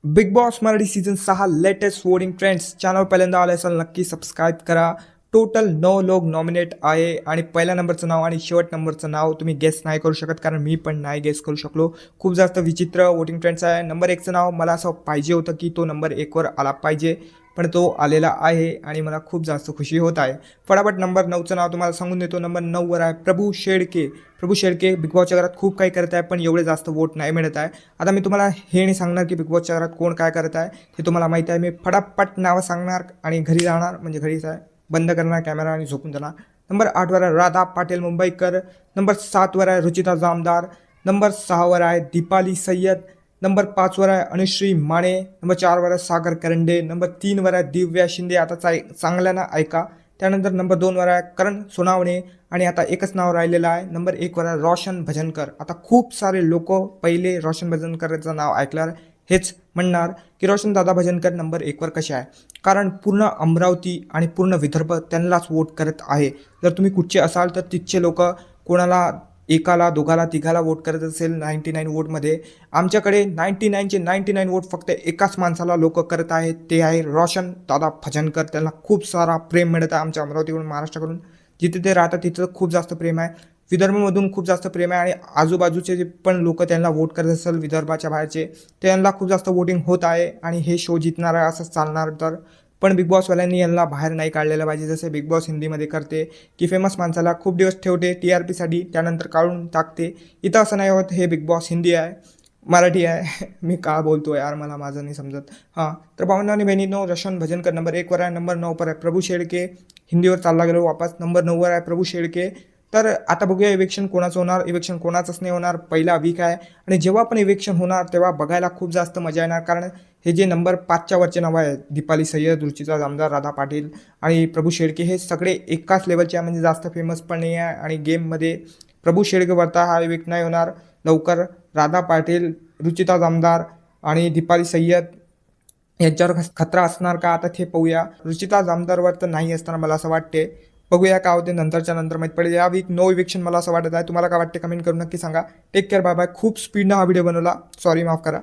Big boss Marathi season 6 latest voting trends channel पहिल्यांदा आले असाल नक्की सबस्क्राईब करा. टोटल 9 लोक नॉमिनेट आहे आणि पहिल्या नंबरचं नाव आणि शेवट नंबरचं नाव तुम्ही गेस नाही करू शकत, कारण मी पण नाही गेस करू शकलो. खूप जास्त विचित्र वोटिंग ट्रेंड्स आहे. नंबर 1चं नाव मला असं पाहिजे होतं की तो नंबर 1वर आला पाहिजे, पण तो आलेला आहे आणि मला खूप जास्त खुशी होत आहे. फटाफट नंबर 9चं नाव तुम्हाला सांगून देतो. नंबर 9वर आहे प्रभू शेळके. प्रभू शेळके बिग बॉसच्या घरात खूप काही करत आहे, पण एवढे जास्त वोट नाही मिळत आहे. आता मी तुम्हाला हे नाही सांगणार की बिग बॉसच्या घरात कोण काय करत आहे, हे तुम्हाला माहिती आहे. मी फटाफट नावं सांगणार आणि घरी जाणार, म्हणजे घरीच आहे, बंद करणार कॅमेरा आणि झोपून जाणार. नंबर 8वर आहे राधा पाटील मुंबईकर. नंबर 7वर आहे रुचिता जामदार. नंबर 6वर आहे दीपाली सय्यद. नंबर 5वर आहे अनुश्री माने. नंबर 4वर आहे सागर करंडे. नंबर 3वर आहे दिव्या शिंदे. आता चांगल्यानं ऐका. त्यानंतर नंबर 2वर आहे करण सोनावणे आणि आता एकच नाव राहिलेलं आहे. नंबर 1वर आहे रोशन भजनकर. आता खूप सारे लोक पहिले रोशन भजनकरचं नाव ऐकल्यावर हेच म्हणणार की रोशन दादा भजनकर नंबर 1वर कसे आहे, कारण पूर्ण अमरावती आणि पूर्ण विदर्भ त्यांनाच वोट करत आहे. जर तुम्ही कुठचे असाल तर तिथचे लोक कोणाला एकाला दोघाला तिघाला वोट करत असेल 99 वोटमध्ये. आमच्याकडे 99चे 99 वोट फक्त एकाच माणसाला लोक करत आहेत, ते आहे रोशन दादा भजनकर. त्यांना खूप सारा प्रेम मिळत आहे आमच्या अमरावतीकडून, महाराष्ट्राकडून. जिथे ते राहतात तिथं खूप जास्त प्रेम आहे. विदर्भमधून खूप जास्त प्रेम आहे आणि आजूबाजूचे जे पण लोक त्यांना वोट करत असेल विदर्भाच्या बाहेरचे, त्यांना खूप जास्त वोटिंग होत आहे आणि हे शो जिंकणार आहे असं चालणार. तर पण बिग बॉसवाल्यांनी यांना बाहेर नाही काढलेलं पाहिजे, जसे बिग बॉस हिंदीमध्ये करते की फेमस माणसाला खूप दिवस ठेवते TRPसाठी, त्यानंतर काढून टाकते. इथं असं नाही होत. हे बिग बॉस हिंदी आहे, मराठी आहे. मी का बोलतो यार, मला माझं नाही समजत. हां, तर भावना आणि बहिणींनो, रोशन भजनकर नंबर 1वर आहे. नंबर 9वर आहे प्रभू शेळके. हिंदीवर चालला गेलो वापस. नंबर 9वर आहे प्रभू शेळके. तर आता बघूया इव्हेक्शन कोणाचं होणार. इव्हेक्शन कोणाचंच नाही होणार, पहिला वीक आहे. आणि जेव्हा पण इव्हेक्शन होणार तेव्हा बघायला खूप जास्त मजा येणार, कारण हे जे नंबर 5च्या वरचे नाव आहेत, दीपाली सय्यद, रुचिता जामदार, राधा पाटील आणि प्रभू शेळके, हे सगळे एकाच लेवलचे आहे, म्हणजे जास्त फेमस पण नाही आहे. आणि गेममध्ये प्रभू शेळकेवरता हा इव्हेक्ट नाही होणार लवकर. राधा पाटील, रुचिता जामदार आणि दीपाली सय्यद यांच्यावर खतरा असणार का, आता ते पाहूया. रुचिता जामदारवर तर नाही असणार मला असं वाटते. बघूया काय होते, नंतरच्या नंतर माहीत पडेल. या वीक नो इव्हेक्शन मला असं वाटत आहे. तुम्हाला काय वाटते कमेंट करून नक्की सांगा. Take care, bye bye. खूप स्पीडनं हा व्हिडिओ बनवला, सॉरी, माफ करा.